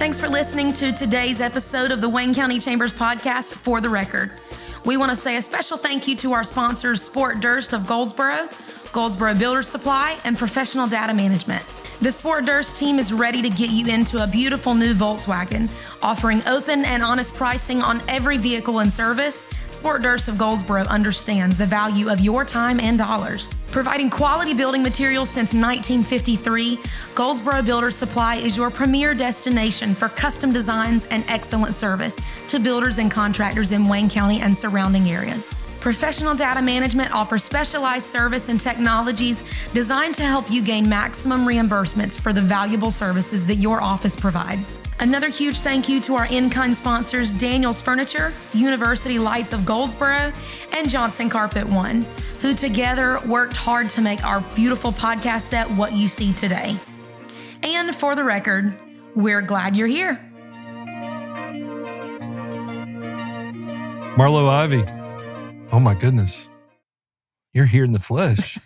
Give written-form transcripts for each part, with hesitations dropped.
Thanks for listening to today's episode of the Wayne County Chambers podcast, For the Record. We want to say a special thank you to our sponsors, Sport Durst of Goldsboro, Goldsboro Builders Supply, and Professional Data Management. The Sport Durst team is ready to get you into a beautiful new Volkswagen. Offering open and honest pricing on every vehicle and service, Sport Durst of Goldsboro understands the value of your time and dollars. Providing quality building materials since 1953, Goldsboro Builders Supply is your premier destination for custom designs and excellent service to builders and contractors in Wayne County and surrounding areas. Professional Data Management offers specialized service and technologies designed to help you gain maximum reimbursements for the valuable services that your office provides. Another huge thank you to our in-kind sponsors, Daniels Furniture, University Lights of Goldsboro, and Johnson Carpet One, who together worked hard to make our beautiful podcast set what you see today. And for the record, we're glad you're here. Marlowe Ivey. Oh my goodness. You're here in the flesh.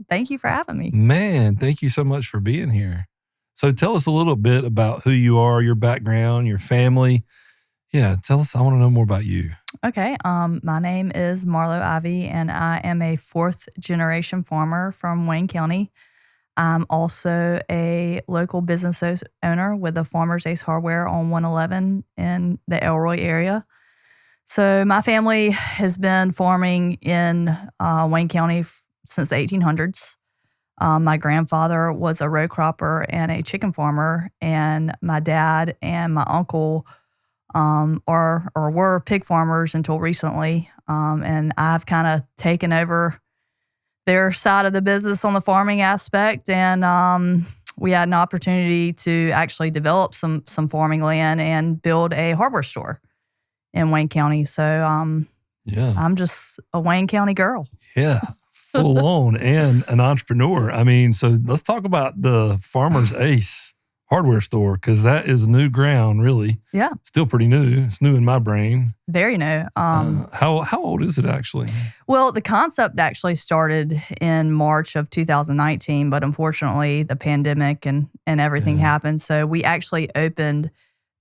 Thank you for having me. Man, thank you so much for being here. So tell us a little bit about who you are, your background, your family. Yeah, tell us. I want to know more about you. Okay. My name is Marlowe Ivey, and I am a fourth generation farmer from Wayne County. I'm also a local business owner with the Farmers Ace Hardware on 111 in the Elroy area. So my family has been farming in Wayne County since the 1800s. My grandfather was a row cropper and a chicken farmer, and my dad and my uncle were pig farmers until recently. And I've kind of taken over their side of the business on the farming aspect, and we had an opportunity to actually develop some farming land and build a hardware store in Wayne County. So I'm just a Wayne County girl. Yeah, full on and an entrepreneur. I mean, so let's talk about the Farmers Ace hardware store, because that is new ground, really. Yeah. Still pretty new. It's new in my brain. Very new. How old is it actually? Well, the concept actually started in March of 2019, but unfortunately the pandemic and everything happened. So we actually opened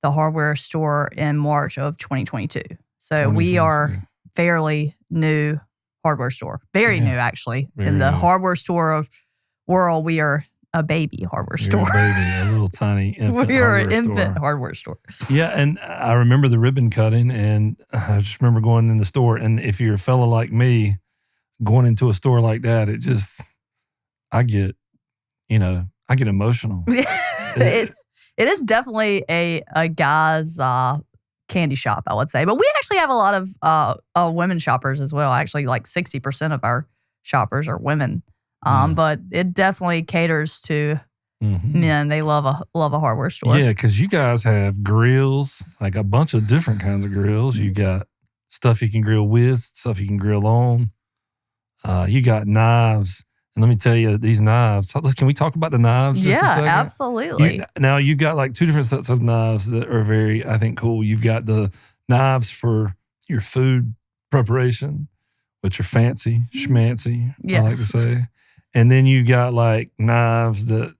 the hardware store in March of 2022. So we are fairly new hardware store. Very new, actually. In the hardware store world, we are a baby hardware store. A baby, a little tiny infant We're hardware an infant store. hardware store. Yeah, and I remember the ribbon cutting, and I just remember going in the store. And if you're a fella like me, going into a store like that, I get emotional. It is definitely a guy's candy shop, I would say. But we actually have a lot of women shoppers as well. Actually, like 60% of our shoppers are women. But it definitely caters to men. They love a hardware store. Yeah, because you guys have grills, like a bunch of different kinds of grills. You got stuff you can grill with, stuff you can grill on. You got knives. And let me tell you, these knives, can we talk about the knives just a second? Yeah, absolutely. Now, you've got like two different sets of knives that are very, I think, cool. You've got the knives for your food preparation, which are fancy, schmancy, I like to say. And then you got like knives that,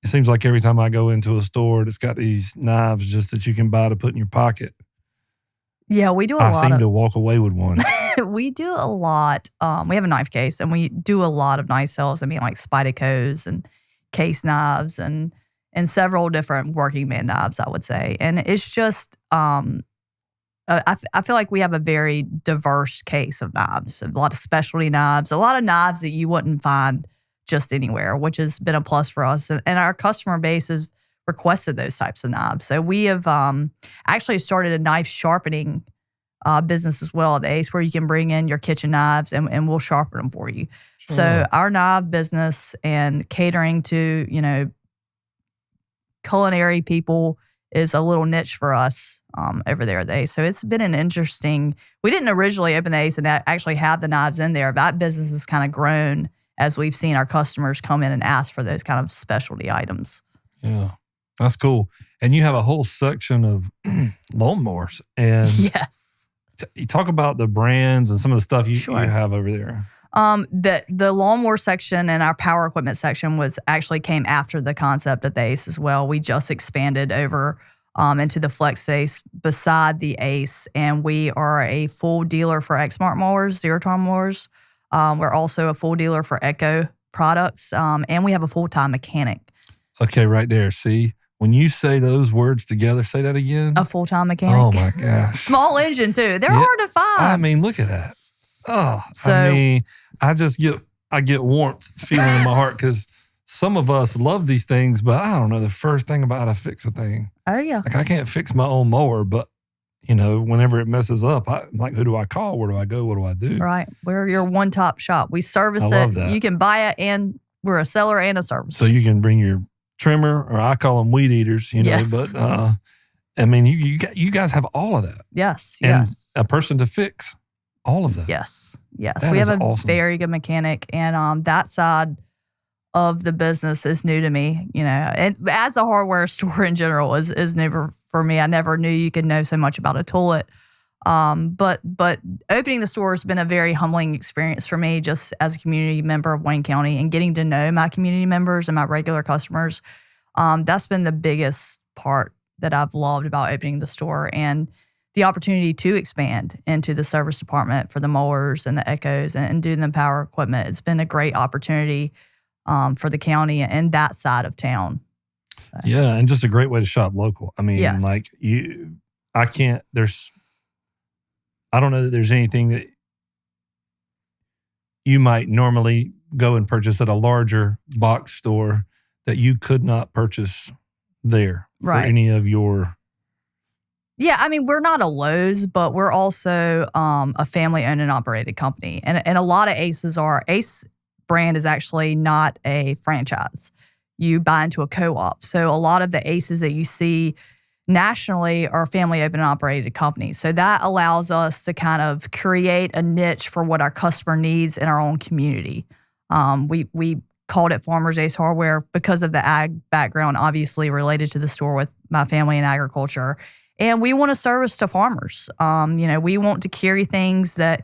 it seems like every time I go into a store, it's got these knives just that you can buy to put in your pocket. Yeah, we do I seem to walk away with one. We do a lot. We have a knife case, and we do a lot of knife sales. I mean, like Spyderco's and case knives and several different working man knives, I would say. And it's just, I feel like we have a very diverse case of knives. A lot of specialty knives, a lot of knives that you wouldn't find just anywhere, which has been a plus for us. And our customer base has requested those types of knives. So we have actually started a knife sharpening business as well at the Ace, where you can bring in your kitchen knives and we'll sharpen them for you. Sure. So our knife business and catering to, culinary people is a little niche for us over there at the Ace. So it's been an interesting, we didn't originally open the Ace and actually have the knives in there. That business has kind of grown as we've seen our customers come in and ask for those kind of specialty items. Yeah. That's cool. And you have a whole section of lawnmowers. And yes. You talk about the brands and some of the stuff you have over there. The lawnmower section and our power equipment section came after the concept of the ACE as well. We just expanded over into the Flex Ace beside the ACE, and we are a full dealer for Exmark mowers, zero-turn mowers. We're also a full dealer for Echo products, and we have a full-time mechanic. Okay, right there. See, when you say those words together, say that again. A full-time mechanic. Oh my gosh. Small engine too. They're hard to find. I mean, look at that. Oh, So- I mean, I get warmth feeling in my heart because some of us love these things, but I don't know the first thing about how to fix a thing. Oh yeah. Like I can't fix my own mower, but whenever it messes up, who do I call? Where do I go? What do I do? Right. We're your one-top shop. We service it. I love that. You can buy it, and we're a seller and a service. So you can bring your trimmer, or I call them weed eaters, Yes. but I mean, you guys have all of that. Yes. And Yes. a person to fix all of that. Yes. That We have is a awesome. very good mechanic, and that side of the business is new to me. And as a hardware store in general is new for me. I never knew you could know so much about a toilet. But opening the store has been a very humbling experience for me, just as a community member of Wayne County, and getting to know my community members and my regular customers. That's been the biggest part that I've loved about opening the store, and the opportunity to expand into the service department for the mowers and the Echoes and do the power equipment. It's been a great opportunity for the county and that side of town. So. Yeah, and just a great way to shop local. I mean, Yes. I don't know that there's anything that you might normally go and purchase at a larger box store that you could not purchase there Right. for any of your... Yeah, I mean, we're not a Lowe's, but we're also a family-owned and operated company. And a lot of Ace brand is actually not a franchise. You buy into a co-op. So a lot of the Aces that you see nationally are family-owned and operated companies. So that allows us to kind of create a niche for what our customer needs in our own community. We called it Farmers Ace Hardware because of the ag background, obviously related to the store with my family in agriculture. And we want to service to farmers. We want to carry things that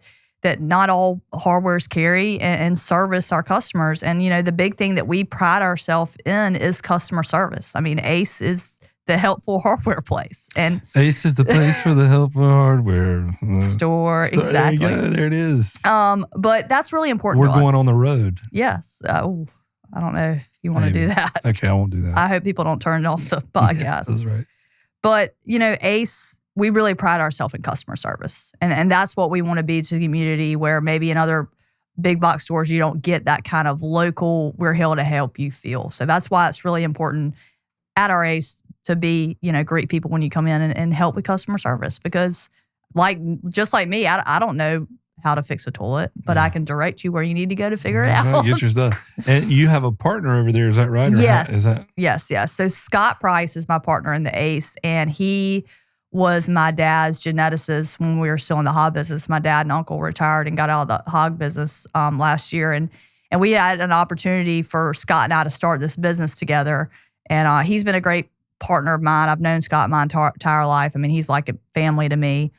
not all hardwares carry and service our customers. And, the big thing that we pride ourselves in is customer service. I mean, Ace is the helpful hardware place. And Ace is the place for the helpful hardware store. Exactly. There you go. There it is. But that's really important We're to us. going on the road. Yes. I don't know if you want to Maybe. do that. Okay, I won't do that. I hope people don't turn off the podcast. Yeah, that's right. But, Ace, we really pride ourselves in customer service. And that's what we want to be to the community, where maybe in other big box stores, you don't get that kind of local, we're here to help you feel. So that's why it's really important at our Ace to be, greet people when you come in and help with customer service. Because just like me, I don't know how to fix a toilet, but I can direct you where you need to go to figure it out. Get your stuff. And you have a partner over there, is that right? Or Yes. Yes. Yes. So Scott Price is my partner in the Ace, and he was my dad's geneticist when we were still in the hog business. My dad and uncle retired and got out of the hog business last year. And we had an opportunity for Scott and I to start this business together. And he's been a great partner of mine. I've known Scott my entire life. I mean, he's like a family to me.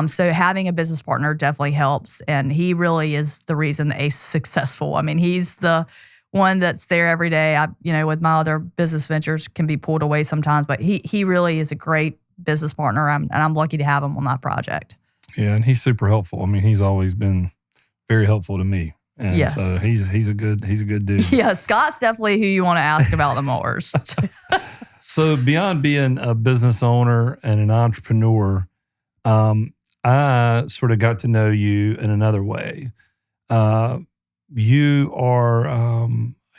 So having a business partner definitely helps. And he really is the reason the Ace is successful. I mean, he's the one that's there every day. With my other business ventures can be pulled away sometimes, but he really is a great business partner. And I'm lucky to have him on that project. Yeah, and he's super helpful. I mean, he's always been very helpful to me. And Yes. so he's a good dude. Yeah, Scott's definitely who you want to ask about the mowers. So beyond being a business owner and an entrepreneur, I sort of got to know you in another way. You are a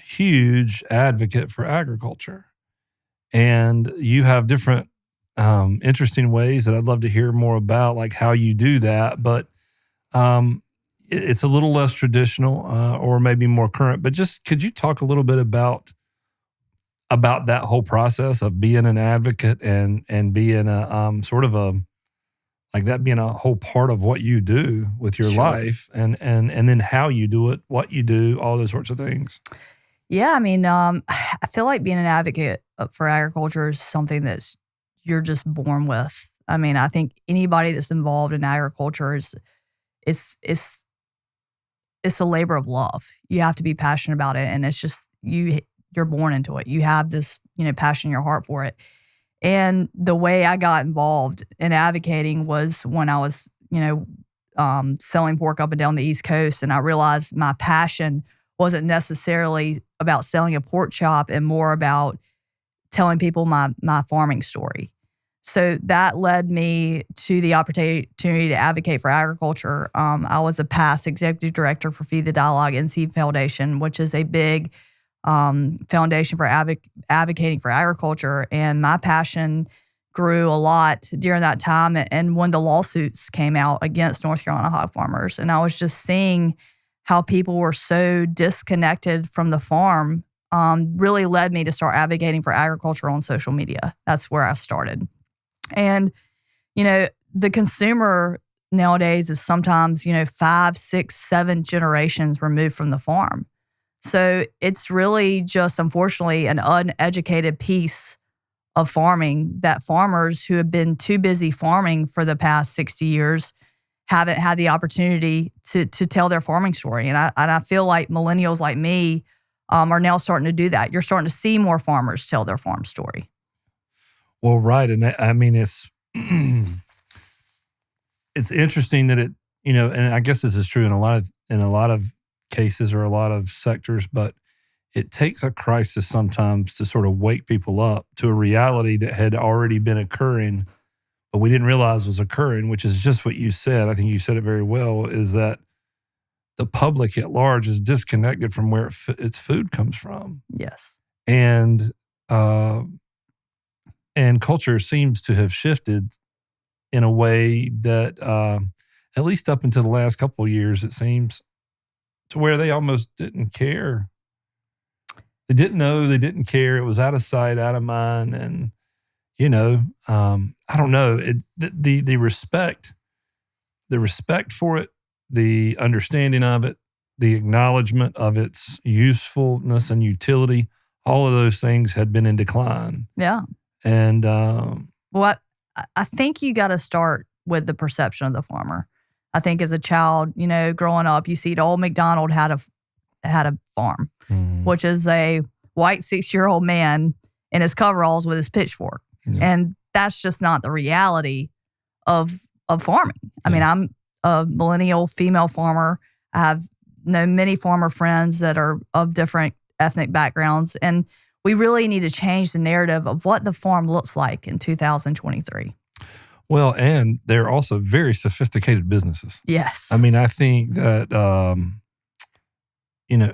huge advocate for agriculture, and you have different interesting ways that I'd love to hear more about, like how you do that. But it's a little less traditional or maybe more current. But just could you talk a little bit about that whole process of being an advocate and being a sort of a, like that being a whole part of what you do with your Sure. life and then how you do it, what you do, all those sorts of things. Yeah, I mean, I feel like being an advocate for agriculture is something that you're just born with. I mean, I think anybody that's involved in agriculture is it's a labor of love. You have to be passionate about it, and it's just you're born into it. You have this, passion in your heart for it. And the way I got involved in advocating was when I was, selling pork up and down the East Coast, and I realized my passion wasn't necessarily about selling a pork chop and more about telling people my farming story. So that led me to the opportunity to advocate for agriculture. I was a past executive director for Feed the Dialogue and Seed Foundation, which is a big foundation for advocating for agriculture. And my passion grew a lot during that time. And when the lawsuits came out against North Carolina hog farmers, and I was just seeing how people were so disconnected from the farm, really led me to start advocating for agriculture on social media. That's where I started. And, the consumer nowadays is sometimes, 5, 6, 7 generations removed from the farm. So it's really just, unfortunately, an uneducated piece of farming that farmers who have been too busy farming for the past 60 years haven't had the opportunity to tell their farming story. And I feel like millennials like me are now starting to do that. You're starting to see more farmers tell their farm story. Well, right. And I mean, it's interesting that it, and I guess this is true in a lot of cases or a lot of sectors, but it takes a crisis sometimes to sort of wake people up to a reality that had already been occurring, but we didn't realize was occurring, which is just what you said. I think you said it very well, is that the public at large is disconnected from where its food comes from. Yes. And culture seems to have shifted in a way that, at least up until the last couple of years, it seems, to where they almost didn't care. They didn't know, they didn't care. It was out of sight, out of mind. And, I don't know, the respect for it, the understanding of it, the acknowledgement of its usefulness and utility, all of those things had been in decline. Yeah. And I think you got to start with the perception of the farmer. I think as a child, growing up, you see old McDonald had a farm, which is a white 6-year-old man in his coveralls with his pitchfork. Yeah. And that's just not the reality of farming. I mean, I'm a millennial female farmer. I have known many farmer friends that are of different ethnic backgrounds. And we really need to change the narrative of what the farm looks like in 2023. Well, and they're also very sophisticated businesses. Yes. I mean, I think that,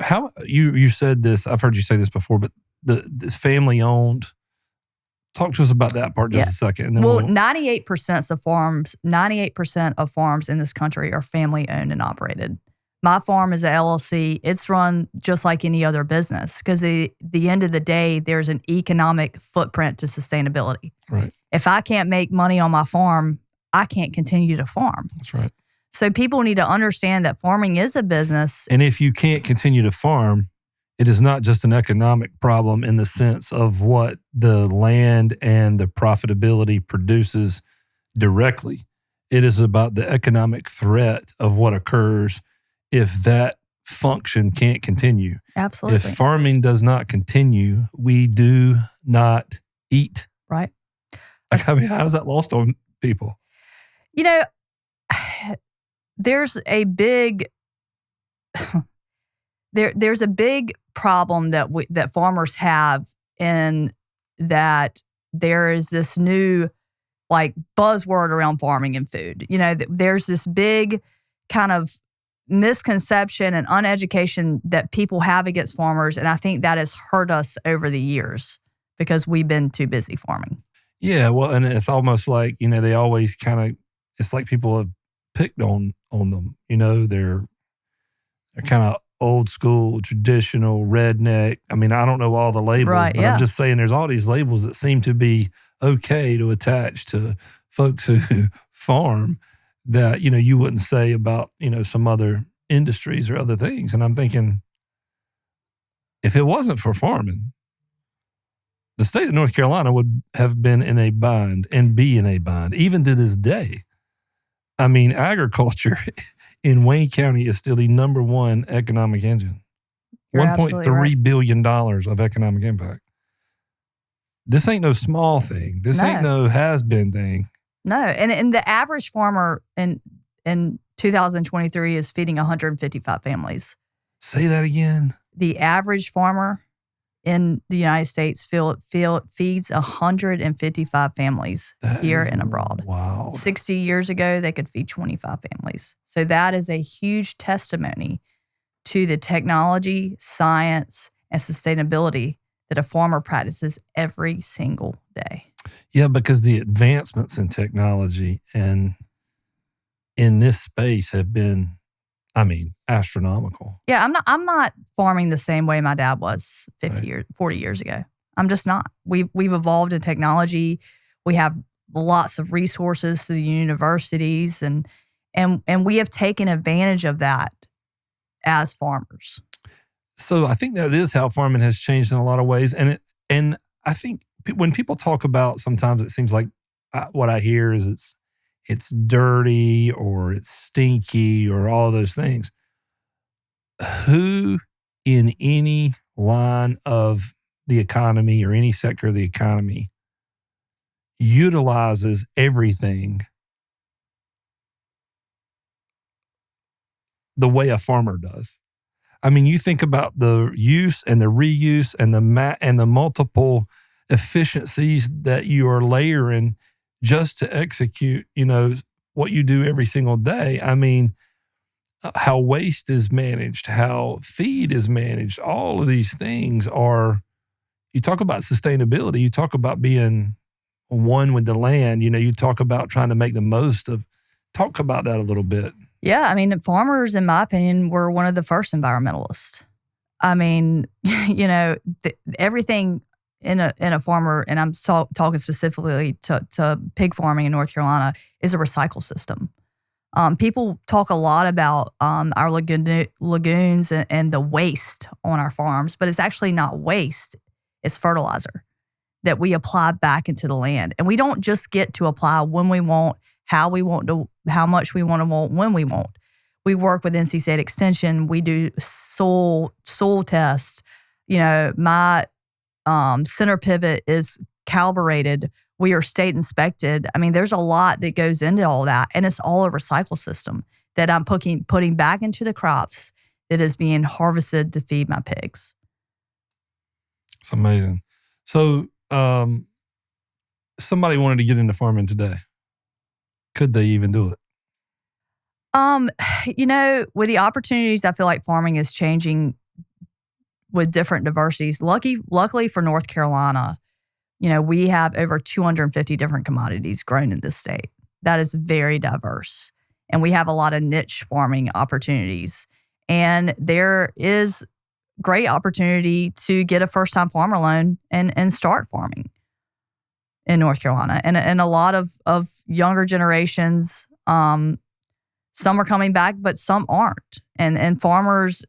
how you said this, I've heard you say this before, but the family owned, talk to us about that part just a second. And then 98% of farms in this country are family owned and operated. My farm is an LLC. It's run just like any other business because at the end of the day, there's an economic footprint to sustainability. Right. If I can't make money on my farm, I can't continue to farm. That's right. So people need to understand that farming is a business. And if you can't continue to farm, it is not just an economic problem in the sense of what the land and the profitability produces directly. It is about the economic threat of what occurs if that function can't continue. Absolutely. If farming does not continue, we do not eat. Right. I mean, how is that lost on people? There's a big there's a big problem that farmers have in that there is this new buzzword around farming and food. There's this big kind of misconception and uneducation that people have against farmers, and I think that has hurt us over the years because we've been too busy farming. Yeah, well, and it's almost like, they always it's like people have picked on them. They're kind of old school, traditional, redneck. I mean, I don't know all the labels, right, but I'm just saying there's all these labels that seem to be okay to attach to folks who farm that, you wouldn't say about, some other industries or other things. And I'm thinking, if it wasn't for farming, the state of North Carolina would have been in a bind and be in a bind, even to this day. I mean, agriculture in Wayne County is still the number one economic engine. $1.3 billion of economic impact. This ain't no small thing. This ain't no has-been thing. No, and the average farmer in 2023 is feeding 155 families. Say that again. The average farmer in the United States feeds 155 families here and abroad. Wow. 60 years ago, they could feed 25 families. So that is a huge testimony to the technology, science, and sustainability that a farmer practices every single day. Yeah, because the advancements in technology and in this space have been, astronomical. Yeah, I'm not farming the same way my dad was 40 years ago. I'm just not. We've evolved in technology. We have lots of resources through the universities, and we have taken advantage of that as farmers. So I think that is how farming has changed in a lot of ways. And I think when people talk about, sometimes it seems like what I hear is it's dirty or it's stinky or all those things. Who in any line of the economy or any sector of the economy utilizes everything the way a farmer does? I mean, you think about the use and the reuse and the multiple efficiencies that you are layering just to execute, what you do every single day. I mean, how waste is managed, how feed is managed, all of these things are, you talk about sustainability, you talk about being one with the land, you talk about trying to make the most of, talk about that a little bit. Yeah, farmers, in my opinion, were one of the first environmentalists. Everything in a farmer, and I'm talking specifically to pig farming in North Carolina, is a recycle system. People talk a lot about our lagoons and the waste on our farms, but it's actually not waste. It's fertilizer that we apply back into the land. And we don't just get to apply when we want, how we want to, how much we want to want, when we want. We work with NC State Extension. We do soil tests. My center pivot is calibrated. We are state inspected. There's a lot that goes into all that, and it's all a recycle system that I'm putting back into the crops that is being harvested to feed my pigs. It's amazing. So, somebody wanted to get into farming today. Could they even do it? With the opportunities, I feel like farming is changing with different diversities. Luckily for North Carolina, we have over 250 different commodities grown in this state. That is very diverse. And we have a lot of niche farming opportunities. And there is great opportunity to get a first-time farmer loan and start farming in North Carolina. And a lot of younger generations, some are coming back, but some aren't. And farmers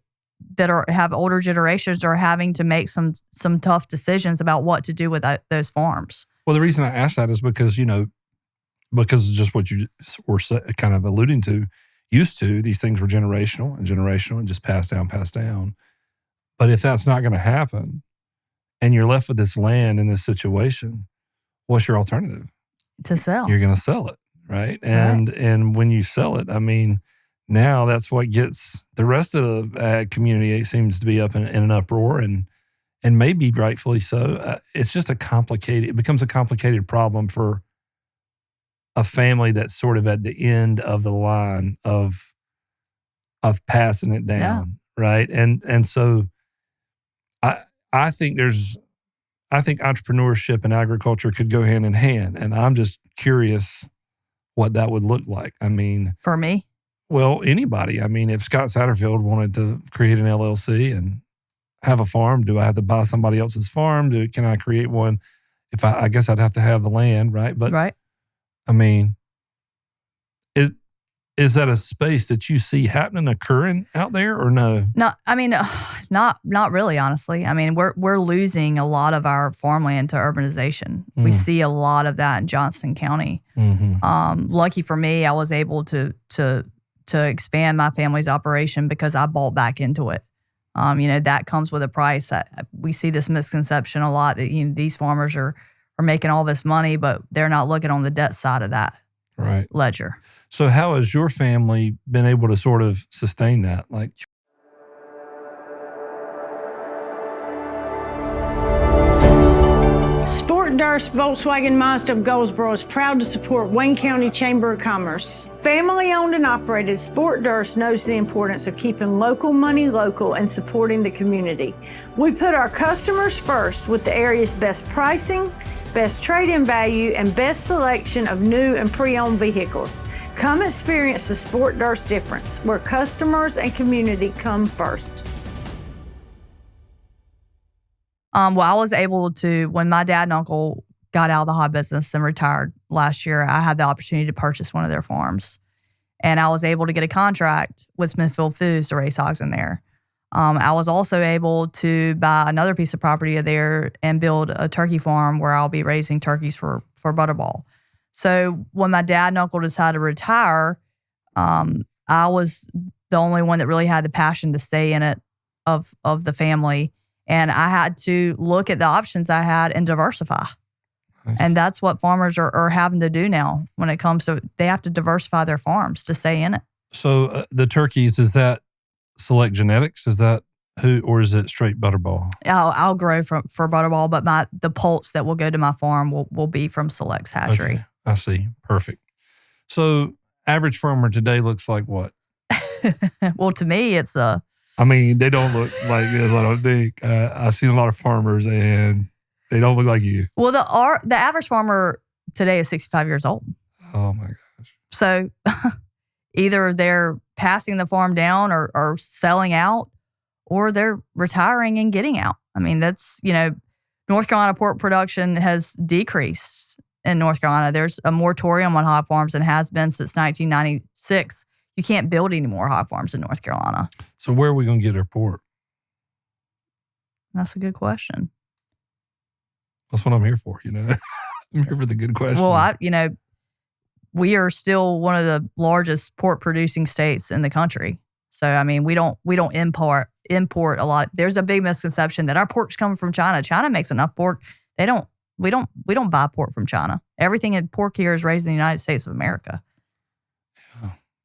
that have older generations are having to make some tough decisions about what to do with those farms. Well, the reason I asked that is because, because of just what you were kind of alluding to, used to, these things were generational and just passed down. But if that's not going to happen and you're left with this land in this situation, what's your alternative? To sell. You're going to sell it, right? And when you sell it, now that's what gets the rest of the ag community, it seems to be up in an uproar, and maybe rightfully so. It's just it becomes a complicated problem for a family that's sort of at the end of the line of passing it down, right? And so I think entrepreneurship and agriculture could go hand in hand, and I'm just curious what that would look like. For me? Well, anybody. If Scott Satterfield wanted to create an LLC and have a farm, do I have to buy somebody else's farm? Can I create one? I guess I'd have to have the land, right? But right. Is that a space that you see occurring out there, or no? No, not really, honestly. We're losing a lot of our farmland to urbanization. We see a lot of that in Johnson County. Mm-hmm. Lucky for me, I was able to to expand my family's operation because I bought back into it. That comes with a price. We see this misconception a lot that these farmers are making all this money, but they're not looking on the debt side of that ledger. So how has your family been able to sort of sustain that? Sport Durst Volkswagen Mazda of Goldsboro is proud to support Wayne County Chamber of Commerce. Family owned and operated, Sport Durst knows the importance of keeping local money local and supporting the community. We put our customers first with the area's best pricing, best trade-in value, and best selection of new and pre-owned vehicles. Come experience the Sport Durst difference, where customers and community come first. Well, I was able to, when my dad and uncle got out of the hog business and retired last year, I had the opportunity to purchase one of their farms. And I was able to get a contract with Smithfield Foods to raise hogs in there. I was also able to buy another piece of property there and build a turkey farm where I'll be raising turkeys for Butterball. So when my dad and uncle decided to retire, I was the only one that really had the passion to stay in it of the family. And I had to look at the options I had and diversify. Nice. And that's what farmers are having to do now when it comes to, they have to diversify their farms to stay in it. So the turkeys, is that Select Genetics? Is that who, or is it straight Butterball? I'll grow for Butterball, but the poults that will go to my farm will be from Select's hatchery. Okay, I see. Perfect. So average farmer today looks like what? Well, to me, it's a... they don't look like this, I don't think. I've seen a lot of farmers, and they don't look like you. Well, the average farmer today is 65 years old. Oh, my gosh. So either they're passing the farm down or selling out, or they're retiring and getting out. That's, North Carolina pork production has decreased in North Carolina. There's a moratorium on hog farms and has been since 1996. You can't build any more hog farms in North Carolina. So where are we going to get our pork? That's a good question. That's what I'm here for, I'm here for the good questions. Well, we are still one of the largest pork producing states in the country. So, we don't import a lot. There's a big misconception that our pork's coming from China. China makes enough pork. We don't buy pork from China. Everything in pork here is raised in the United States of America.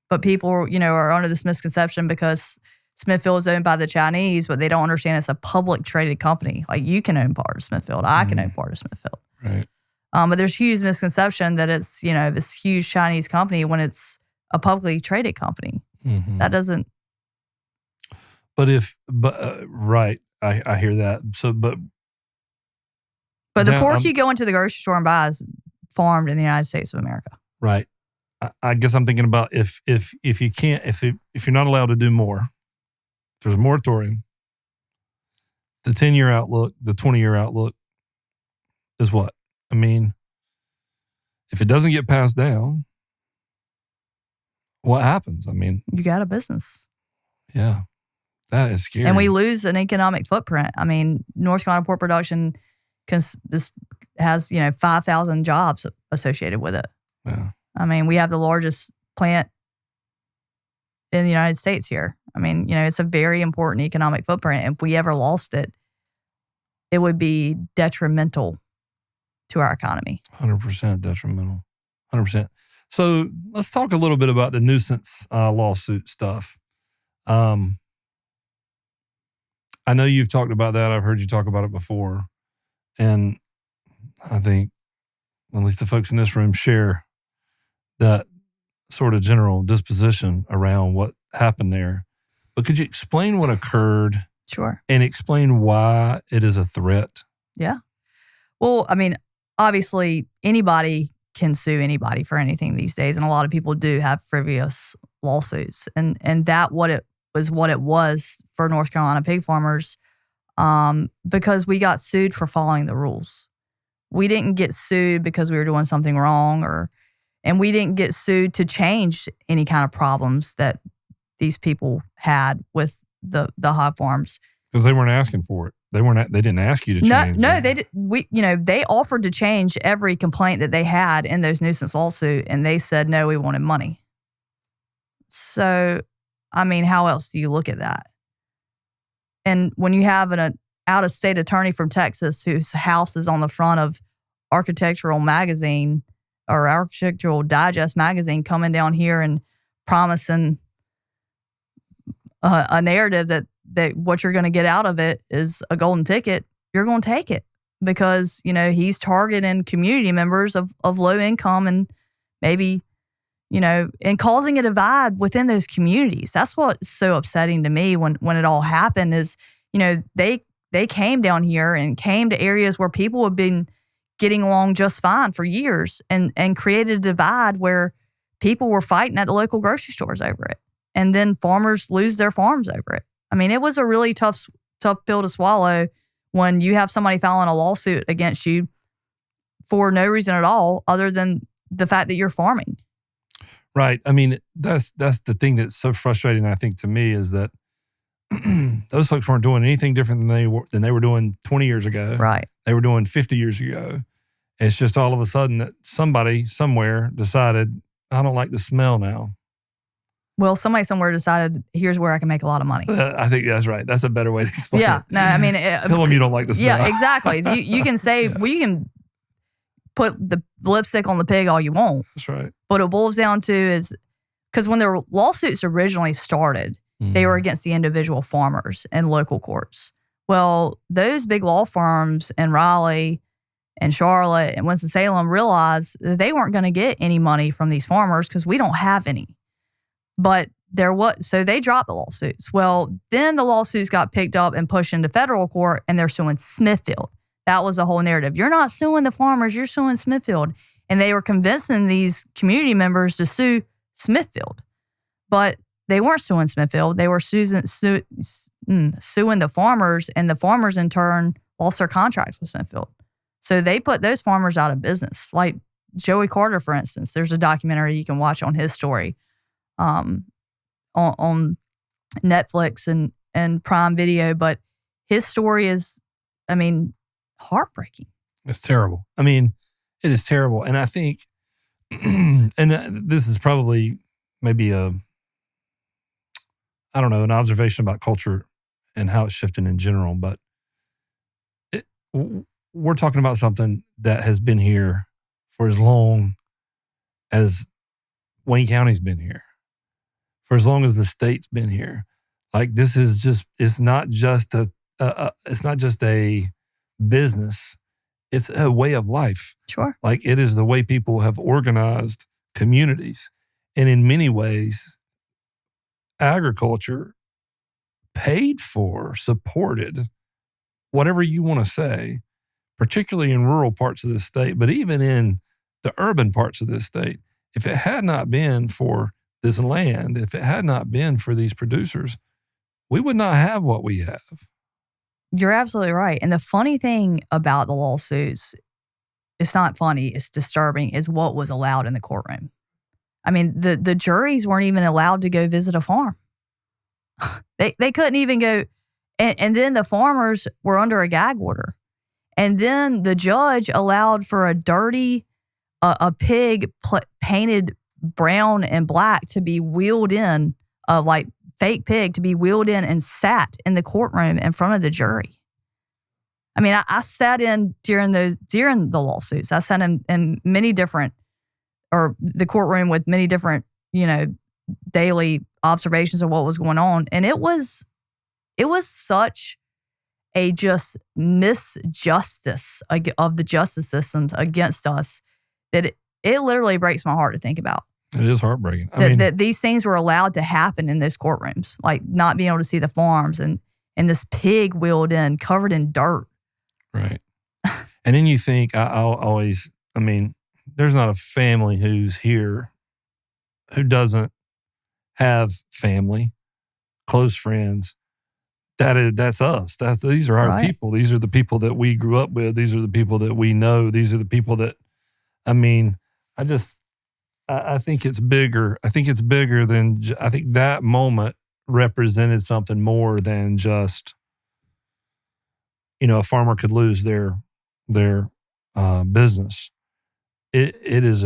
But people, are under this misconception because Smithfield is owned by the Chinese, but they don't understand it's a public traded company. Like, you can own part of Smithfield. I can own part of Smithfield. Right. But there's huge misconception that it's, this huge Chinese company when it's a publicly traded company. Mm-hmm. That doesn't. Right. I hear that. So, but the pork you go into the grocery store and buy is farmed in the United States of America. Right. I guess I'm thinking about if you're not allowed to do more, if there's a moratorium, the 10-year outlook, the 20-year outlook is what? If it doesn't get passed down, what happens? You got a business. Yeah, that is scary. And we lose an economic footprint. North Carolina pork production has 5,000 jobs associated with it. Yeah. We have the largest plant in the United States here. It's a very important economic footprint. If we ever lost it, it would be detrimental to our economy. 100% detrimental. 100%. So let's talk a little bit about the nuisance lawsuit stuff. I know you've talked about that. I've heard you talk about it before. And I think at least the folks in this room share that sort of general disposition around what happened there. But could you explain what occurred? Sure. And explain why it is a threat? Yeah. Well, obviously anybody can sue anybody for anything these days. And a lot of people do have frivolous lawsuits. And that what it was for North Carolina pig farmers because we got sued for following the rules. We didn't get sued because we were doing something wrong and we didn't get sued to change any kind of problems that these people had with the hog farms. Because they weren't asking for it. They didn't ask you to change. No, they did. They offered to change every complaint that they had in those nuisance lawsuit, and they said no, we wanted money. So, I mean, how else do you look at that? And when you have an out-of-state attorney from Texas whose house is on the front of Architectural Magazine or Architectural Digest magazine coming down here and promising a narrative that what you're going to get out of it is a golden ticket, you're going to take it because, he's targeting community members of low income and maybe, and causing a divide within those communities. That's what's so upsetting to me when it all happened is, they came down here and came to areas where people have been getting along just fine for years and created a divide where people were fighting at the local grocery stores over it. And then farmers lose their farms over it. I mean, it was a really tough pill to swallow when you have somebody filing a lawsuit against you for no reason at all other than the fact that you're farming. Right. I mean, that's the thing that's so frustrating, I think, to me is that those folks weren't doing anything different than they were doing 20 years ago. Right. They were doing 50 years ago. It's just all of a sudden that somebody somewhere decided, I don't like the smell now. Well, somebody somewhere decided, here's where I can make a lot of money. I think that's right. That's a better way to explain it. Yeah. No, I mean, tell them you don't like the smell. Yeah, exactly. You can say, well, you can put the lipstick on the pig all you want. That's right. What it boils down to is, because when their lawsuits originally started, they were against the individual farmers and local courts. Well, those big law firms in Raleigh and Charlotte and Winston-Salem realized that they weren't going to get any money from these farmers because we don't have any. But so they dropped the lawsuits. Well, then the lawsuits got picked up and pushed into federal court, and they're suing Smithfield. That was the whole narrative. You're not suing the farmers, you're suing Smithfield. And they were convincing these community members to sue Smithfield. But they weren't suing Smithfield. They were suing the farmers, and the farmers in turn lost their contracts with Smithfield. So they put those farmers out of business. Like Joey Carter, for instance, there's a documentary you can watch on his story on Netflix and Prime Video. But his story is, I mean, heartbreaking. It's terrible. I mean, it is terrible. And I think, and this is probably maybe an observation about culture and how it's shifting in general, but we're talking about something that has been here for as long as Wayne County's been here, for as long as the state's been here. Like, this is just, it's not just a business. It's a way of life. Sure. Like, it is the way people have organized communities. And in many ways, agriculture paid for, supported, whatever you want to say, particularly in rural parts of this state, but even in the urban parts of this state. If it had not been for this land, if it had not been for these producers, we would not have what we have. You're absolutely right. And the funny thing about the lawsuits, it's not funny, it's disturbing, is what was allowed in the courtroom. I mean, the juries weren't even allowed to go visit a farm. They couldn't even go. And then the farmers were under a gag order. And then the judge allowed for a pig painted brown and black to be wheeled in, like fake pig to be wheeled in and sat in the courtroom in front of the jury. I mean, I sat in during the lawsuits. I sat in many different, or the courtroom with many different, daily observations of what was going on. And it was such a just misjustice of the justice system against us that it literally breaks my heart to think about. It is heartbreaking. That these things were allowed to happen in those courtrooms, like not being able to see the farms and this pig wheeled in, covered in dirt. Right. And then you think, there's not a family who's here who doesn't have family, close friends. That's us. These are our right. people. These are the people that we grew up with. These are the people that we know. These are the people that, I think it's bigger. I think it's bigger than, I think that moment represented something more than just, a farmer could lose their business. It is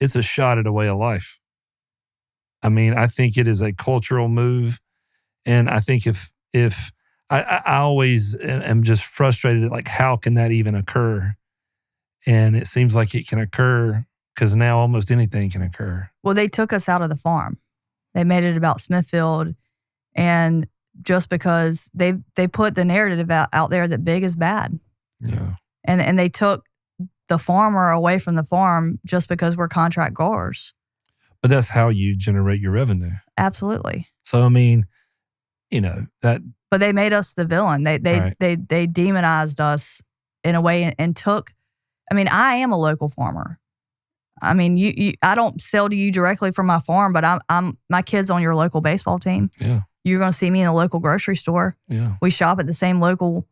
it's a shot at a way of life. I mean, I think it is a cultural move. And I think if I always am just frustrated at like, how can that even occur? And it seems like it can occur because now almost anything can occur. Well, they took us out of the farm. They made it about Smithfield. And just because they put the narrative out there that big is bad. Yeah. And they took the farmer away from the farm just because we're contract growers. But that's how you generate your revenue. Absolutely. So, I mean, you know, that. But they made us the villain. They Right. demonized us in a way and took, I mean, I am a local farmer. I mean, you I don't sell to you directly from my farm, but I'm my kid's on your local baseball team. Yeah. You're going to see me in a local grocery store. Yeah. We shop at the same local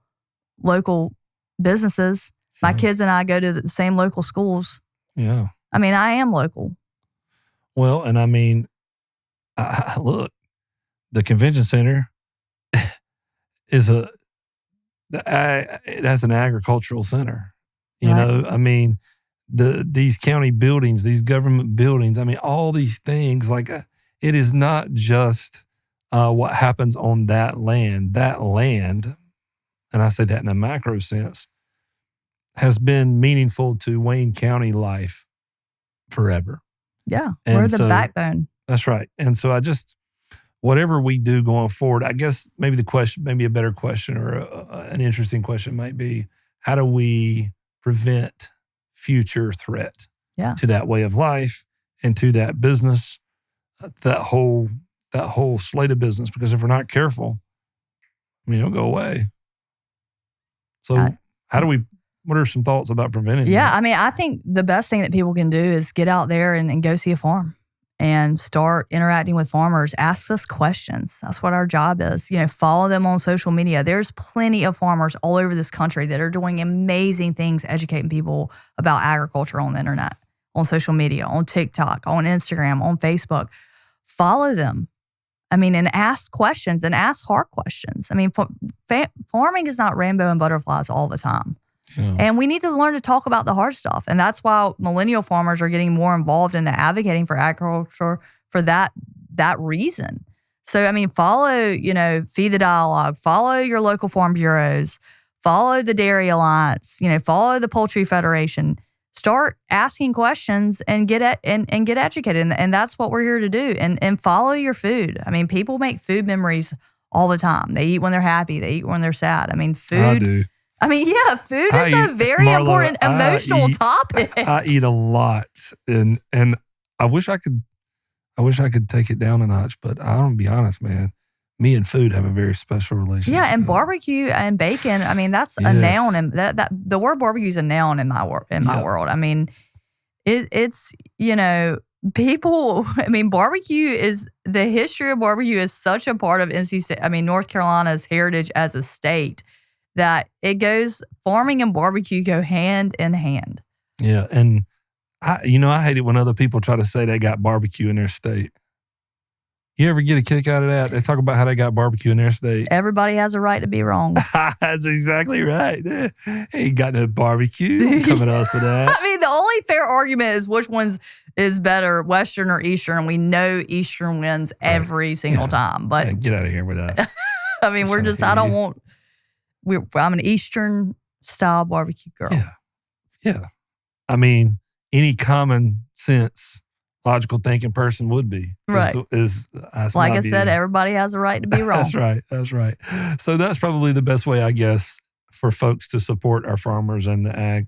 businesses. My kids and I go to the same local schools. Yeah. I mean, I am local. Well, and I mean, look, the convention center is that's an agricultural center. You know, I mean, these county buildings, these government buildings, I mean, all these things, like it is not just what happens on that land. That land, and I say that in a macro sense, has been meaningful to Wayne County life forever. Yeah, And we're the so- backbone. That's right. And so whatever we do going forward, I guess maybe a better question or an interesting question might be, how do we prevent future threat to that way of life and to that business, that whole slate of business? Because if we're not careful, I mean, it'll go away. So what are some thoughts about preventing that? I mean, I think the best thing that people can do is get out there and go see a farm and start interacting with farmers. Ask us questions. That's what our job is. You know, follow them on social media. There's plenty of farmers all over this country that are doing amazing things, educating people about agriculture on the internet, on social media, on TikTok, on Instagram, on Facebook. Follow them. I mean, and ask questions and ask hard questions. I mean, farming is not rainbow and butterflies all the time. Yeah. And we need to learn to talk about the hard stuff. And that's why millennial farmers are getting more involved in advocating for agriculture for that reason. So, I mean, follow, Feed the Dialogue, follow your local farm bureaus, follow the Dairy Alliance, follow the Poultry Federation. Start asking questions and get educated. And that's what we're here to do. And follow your food. I mean, people make food memories all the time. They eat when they're happy. They eat when they're sad. I mean, food. I do. I mean, yeah, food is a very Marlowe, important emotional topic. I eat a lot, and I wish I could take it down a notch, but I'm gonna be honest, man. Me and food have a very special relationship. Yeah, and barbecue and bacon. I mean, that's a noun, and that the word barbecue is a noun in my world. I mean, it's people. I mean, barbecue is the history of barbecue is such a part of North Carolina's heritage as a state. That farming and barbecue go hand in hand. Yeah, and I hate it when other people try to say they got barbecue in their state. You ever get a kick out of that? They talk about how they got barbecue in their state. Everybody has a right to be wrong. That's exactly right. Ain't got no barbecue. Don't come at us with that. I mean, the only fair argument is which one's is better, Western or Eastern. We know Eastern wins every single time. But get out of here with that. I mean, I'm an Eastern style barbecue girl. Yeah. I mean, any common sense, logical thinking person would be. Right. That's like my I view. said, everybody has a right to be wrong. That's right. So that's probably the best way, I guess, for folks to support our farmers and the ag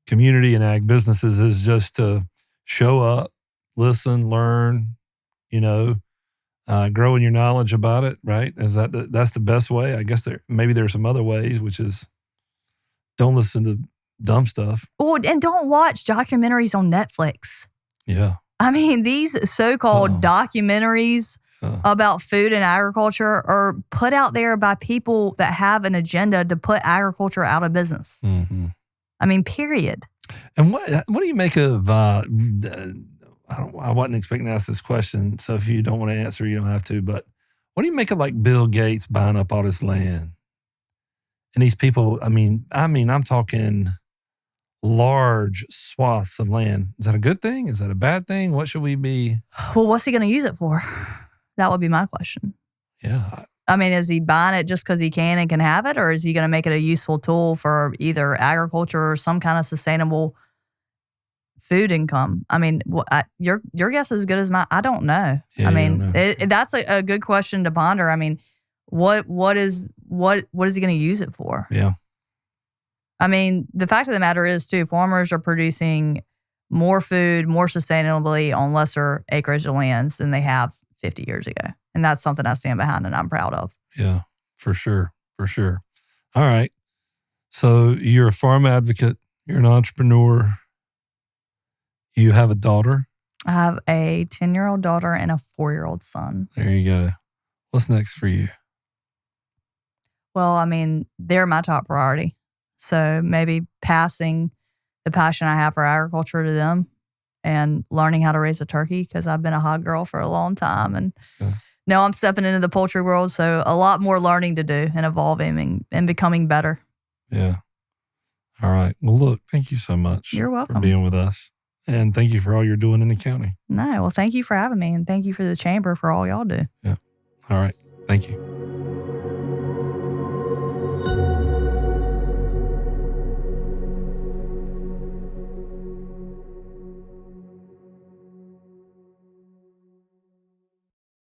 community and ag businesses is just to show up, listen, learn, grow in your knowledge about it, right? That's the best way? I guess maybe there's some other ways, which is don't listen to dumb stuff. Oh, and don't watch documentaries on Netflix. Yeah. I mean, these so-called documentaries about food and agriculture are put out there by people that have an agenda to put agriculture out of business. Mm-hmm. I mean, period. And what do you make of? I wasn't expecting to ask this question, so if you don't want to answer, you don't have to. But what do you make of like Bill Gates buying up all this land? And these people, I mean, I'm talking large swaths of land. Is that a good thing? Is that a bad thing? What should we be? Well, what's he going to use it for? That would be my question. Yeah. I mean, is he buying it just because he can and can have it, or is he going to make it a useful tool for either agriculture or some kind of sustainable food income? I mean, your guess is as good as mine. I don't know. Yeah, I mean, that's a good question to ponder. I mean, what is he going to use it for? Yeah. I mean, the fact of the matter is, too, farmers are producing more food, more sustainably on lesser acreage of lands than they have 50 years ago. And that's something I stand behind and I'm proud of. Yeah, for sure. For sure. All right. So you're a farm advocate. You're an entrepreneur. You have a daughter. I have a 10-year-old daughter and a 4-year-old son. There you go. What's next for you? Well, I mean, they're my top priority. So maybe passing the passion I have for agriculture to them and learning how to raise a turkey, because I've been a hog girl for a long time. And now I'm stepping into the poultry world. So a lot more learning to do and evolving and becoming better. Yeah. All right. Well, look, thank you so much. You're welcome. For being with us. And thank you for all you're doing in the county. No, well, thank you for having me. And thank you for the chamber for all y'all do. Yeah. All right. Thank you.